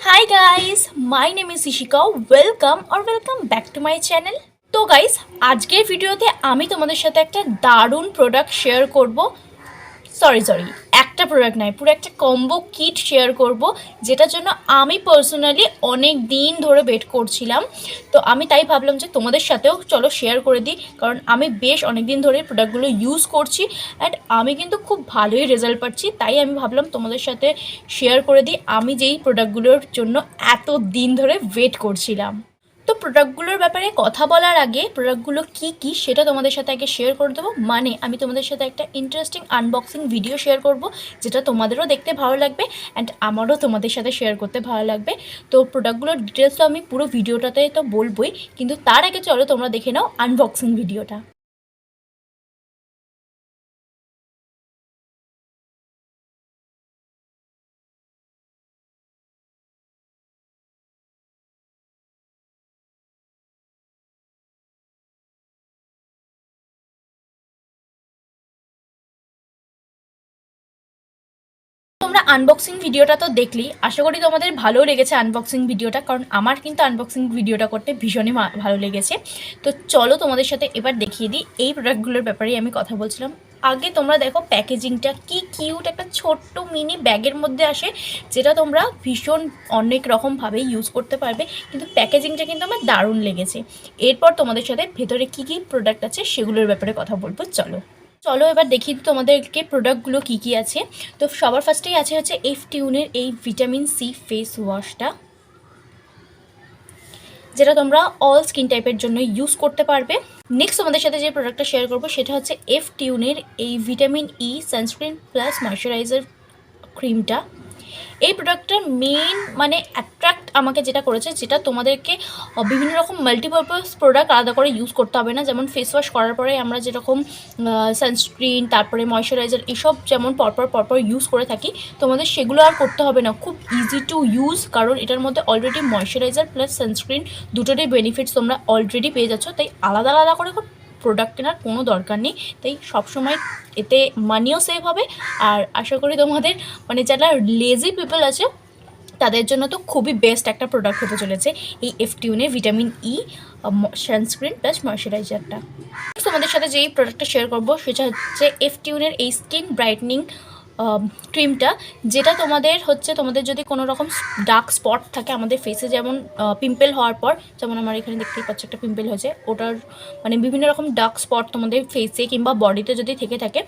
Hi guys, my name is Ishika. Welcome back to my channel. তো guys, আজকের ভিডিওতে আমি তোমাদের সাথে একটা দারুণ প্রোডাক্ট শেয়ার করব। সরি, একটা প্রোডাক্ট নয়, পুরো একটা কম্বো কিট শেয়ার করব, যেটার জন্য আমি পার্সোনালি অনেক দিন ধরে ওয়েট করছিলাম। তো আমি তাই ভাবলাম যে তোমাদের সাথেও চলো শেয়ার করে দিই, কারণ আমি বেশ অনেক দিন ধরে প্রোডাক্টগুলো ইউজ করছি অ্যান্ড আমি কিন্তু খুব ভালোই রেজাল্ট পাচ্ছি। তাই আমি ভাবলাম তোমাদের সাথে শেয়ার করে দিই আমি যেই প্রোডাক্টগুলোর জন্য এত দিন ধরে ওয়েট করছিলাম। তো প্রোডাক্টগুলোর ব্যাপারে কথা বলার আগে প্রোডাক্টগুলো কী সেটা তোমাদের সাথে আগে শেয়ার করে দেবো। মানে আমি তোমাদের সাথে একটা ইন্টারেস্টিং আনবক্সিং ভিডিও শেয়ার করব, যেটা তোমাদেরও দেখতে ভালো লাগবে অ্যান্ড আমারও তোমাদের সাথে শেয়ার করতে ভালো লাগবে। তো প্রোডাক্টগুলোর ডিটেলস তো আমি পুরো ভিডিওটাতে তো বলবোই, কিন্তু তার আগে চলো তোমরা দেখে নাও আনবক্সিং ভিডিওটা। তোমরা আনবক্সিং ভিডিওটা তো দেখলি, আশা করি তোমাদের ভালো লেগেছে আনবক্সিং ভিডিওটা, কারণ আমার কিন্তু আনবক্সিং ভিডিওটা করতে ভীষণই ভালো লেগেছে। তো চলো তোমাদের সাথে এবার দেখিয়ে দিই এই প্রোডাক্টগুলোর ব্যাপারেই আমি কথা বলছিলাম। আগে তোমরা দেখো প্যাকেজিংটা কি কিউট, একটা ছোট্ট মিনি ব্যাগের মধ্যে আসে, যেটা তোমরা ভীষণ অনেক রকমভাবে ইউজ করতে পারবে, কিন্তু প্যাকেজিংটা কিন্তু আমার দারুণ লেগেছে। এরপর তোমাদের সাথে ভেতরে কি কি প্রোডাক্ট আছে সেগুলোর ব্যাপারে কথা বলবো। চলো চলো এবার দেখিয়ে দিই তোমাদেরকে প্রোডাক্টগুলো কী কী আছে। তো সবার ফার্স্টেই আছে হচ্ছে এফটিউনের এই ভিটামিন সি ফেস ওয়াশটা, যেটা তোমরা অল স্কিন টাইপের জন্য ইউজ করতে পারবে। নেক্সট তোমাদের সাথে যে প্রোডাক্টটা শেয়ার করবো সেটা হচ্ছে এফটিউনের এই vitamin E sunscreen plus moisturiser ক্রিমটা। এই প্রোডাক্টটার মেন মানে অ্যাট্রাক্ট আমাকে যেটা করেছে, যেটা তোমাদেরকে বিভিন্ন রকম মাল্টিপারপাস প্রোডাক্ট আলাদা করে ইউজ করতে হবে না। যেমন ফেস ওয়াশ করার পরে আমরা যেরকম সানস্ক্রিন তারপরে ময়শ্চারাইজার এসব যেমন পরপর ইউজ করে থাকি, তোমাদের সেগুলো আর করতে হবে না। খুব ইজি টু ইউজ, কারণ এটার মধ্যে অলরেডি ময়শ্চারাইজার প্লাস সানস্ক্রিন দুটোরই বেনিফিটস তোমরা অলরেডি পেয়ে যাচ্ছ। তাই আলাদা আলাদা করে প্রোডাক্ট কেনার কোনো দরকার নেই। তাই সবসময় এতে মানিও সেভ হবে। আর আশা করি তোমাদের মানে যারা লেজি পিপল আছে তাদের জন্য তো খুবই বেস্ট একটা প্রোডাক্ট হতে চলেছে এই এফটিউনের ভিটামিন ই সানস্ক্রিন প্লাস ময়শ্চারাইজারটা। তোমাদের সাথে যেই প্রোডাক্টটা শেয়ার করবো সেটা হচ্ছে এফটিউনের এই স্কিন ব্রাইটনিং ক্রিমটা, যেটা তোমাদের হচ্ছে তোমাদের যদি কোনো রকম ডার্ক স্পট থাকে আমাদের ফেসে, যেমন পিম্পল হওয়ার পর, যেমন আমার এখানে দেখতেই পাচ্ছ একটা পিম্পল হয়েছে, ওটার মানে বিভিন্ন রকম ডার্ক স্পট তোমাদের ফেসে কিংবা বডিতে যদি থেকে থাকে,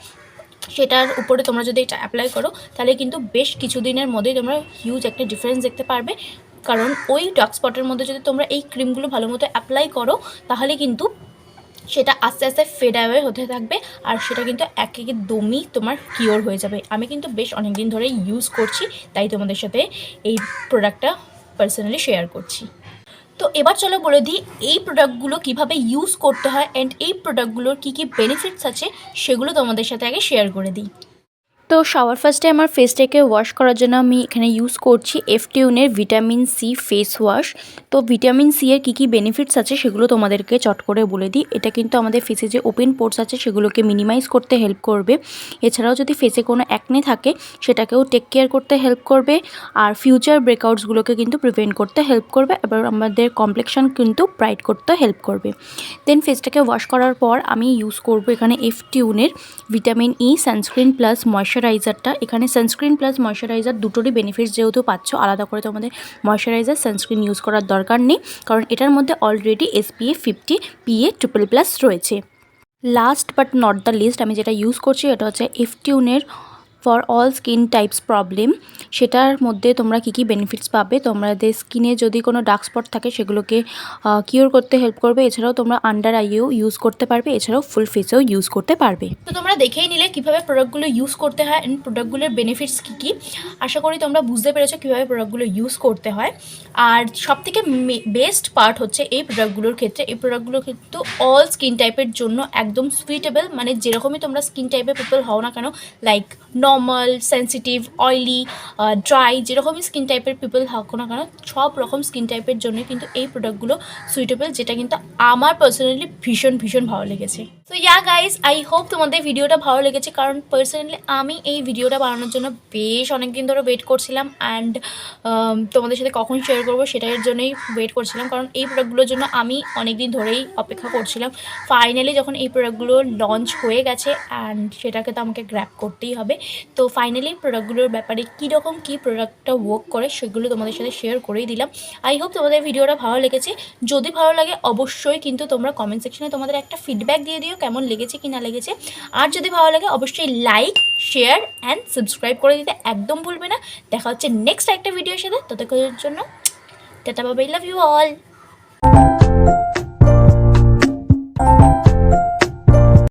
সেটার উপরে তোমরা যদি এটা অ্যাপ্লাই করো তাহলে কিন্তু বেশ কিছুদিনের মধ্যেই তোমরা হিউজ একটা ডিফারেন্স দেখতে পারবে। কারণ ওই ডার্ক স্পটের মধ্যে যদি তোমরা এই ক্রিমগুলো ভালো মতো অ্যাপ্লাই করো তাহলে কিন্তু সেটা আস্তে আস্তে ফেড অ্যাওয়ে হতে থাকবে, আর সেটা কিন্তু একদমই তোমার কিওর হয়ে যাবে। আমি কিন্তু বেশ অনেক দিন ধরে ইউজ করছি, তাই তোমাদের সাথে এই প্রোডাক্টটা পার্সোনালি শেয়ার করছি। তো এবার চলো বলে দিই এই প্রোডাক্টগুলো কীভাবে ইউজ করতে হয় অ্যান্ড এই প্রোডাক্টগুলোর কী কী বেনিফিটস আছে সেগুলো তোমাদের সাথে আগে শেয়ার করে দিই। তো সবার ফার্স্টে আমার ফেসটাকে ওয়াশ করার জন্য আমি এখানে ইউজ করছি এফটিউনের ভিটামিন সি ফেস ওয়াশ। তো ভিটামিন সি এর কী কী বেনিফিটস আছে সেগুলো তোমাদেরকে চট করে বলে দিই। এটা কিন্তু আমাদের ফেসে যে ওপেন পোর্স আছে সেগুলোকে মিনিমাইজ করতে হেল্প করবে। এছাড়াও যদি ফেসে কোনো অ্যাকনে থাকে সেটাকেও টেক কেয়ার করতে হেল্প করবে, আর ফিউচার ব্রেকআউটসগুলোকে কিন্তু প্রিভেন্ট করতে হেল্প করবে, এবার আমাদের কমপ্লেকশন কিন্তু ব্রাইট করতে হেল্প করবে। দেন ফেসটাকে ওয়াশ করার পর আমি ইউজ করব এখানে এফটিউনের ভিটামিন ই সানস্ক্রিন প্লাস ময়শ্চারাইজারটা। এখানে সানস্ক্রিন প্লাস ময়শ্চারাইজার দুটোরই বেনিফিটস যেহেতু পাচ্ছ, আলাদা করে তোমাদের ময়শ্চারাইজার সানস্ক্রিন ইউজ করার দরকার নেই, কারণ এটার মধ্যে অলরেডি SPF 50 PA++ রয়েছে। Last but not the least আমি যেটা ইউজ করছি এটা হচ্ছে এফটিউনের for all skin types problem. সেটার মধ্যে তোমরা কী কী বেনিফিটস পাবে, তোমাদের স্কিনে যদি কোনো ডার্ক স্পট থাকে সেগুলোকে কিওর করতে হেল্প করবে। এছাড়াও তোমরা আন্ডার আইয়েও ইউজ করতে পারবে, এছাড়াও ফুল ফেসেও ইউজ করতে পারবে। তো তোমরা দেখেই নিলে কীভাবে প্রোডাক্টগুলো ইউজ করতে হয় অ্যান্ড প্রোডাক্টগুলোর বেনিফিটস কী কী। আশা করি তোমরা বুঝতে পেরেছো কীভাবে প্রোডাক্টগুলো ইউজ করতে হয়। আর সবথেকে বেস্ট পার্ট হচ্ছে এই প্রোডাক্টগুলোর ক্ষেত্রে, এই প্রোডাক্টগুলো কিন্তু অল স্কিন টাইপের জন্য একদম সুইটেবল। মানে যেরকমই তোমরা স্কিন টাইপের পিপল হও না কেন, like normal, sensitive, oily, dry, যেরকমই স্কিন টাইপের পিপল থাকো না কেন, সব রকম স্কিন টাইপের জন্য কিন্তু এই প্রোডাক্টগুলো সুইটেবল, যেটা কিন্তু আমার পার্সোনালি ভীষণ ভালো লেগেছে। So yeah guys, I hope তোমাদের ভিডিওটা ভালো লেগেছে, কারণ পার্সোনালি আমি এই ভিডিওটা বানানোর জন্য বেশ অনেক দিন ধরে ওয়েট করছিলাম। অ্যান্ড তোমাদের সাথে কখন শেয়ার করবো সেটার জন্যই ওয়েট করছিলাম, কারণ এই প্রোডাক্টগুলোর জন্য আমি অনেক দিন ধরেই অপেক্ষা করছিলাম। ফাইনালি যখন এই প্রোডাক্টগুলো লঞ্চ হয়ে গেছে, অ্যান্ড সেটাকে তো আমাকে গ্র্যাব করতেই হবে। তো ফাইনালি প্রোডাক্টগুলোর ব্যাপারে কীরকম কী প্রোডাক্টটা ওয়ার্ক করে সেগুলো তোমাদের সাথে শেয়ার করেই দিলাম। আই হোপ তোমাদের ভিডিওটা ভালো লেগেছে। যদি ভালো লাগে অবশ্যই কিন্তু তোমরা কমেন্ট সেকশনে তোমাদের একটা ফিডব্যাক দিয়ে দিও কেমন লেগেছে কি না লেগেছে। আর যদি ভালো লাগে অবশ্যই লাইক, শেয়ার অ্যান্ড সাবস্ক্রাইব করে দিতে একদম ভুলবে না। দেখা হচ্ছে নেক্সট একটা ভিডিওর সাথে, ততক্ষণের জন্য tata bye bye, love you all.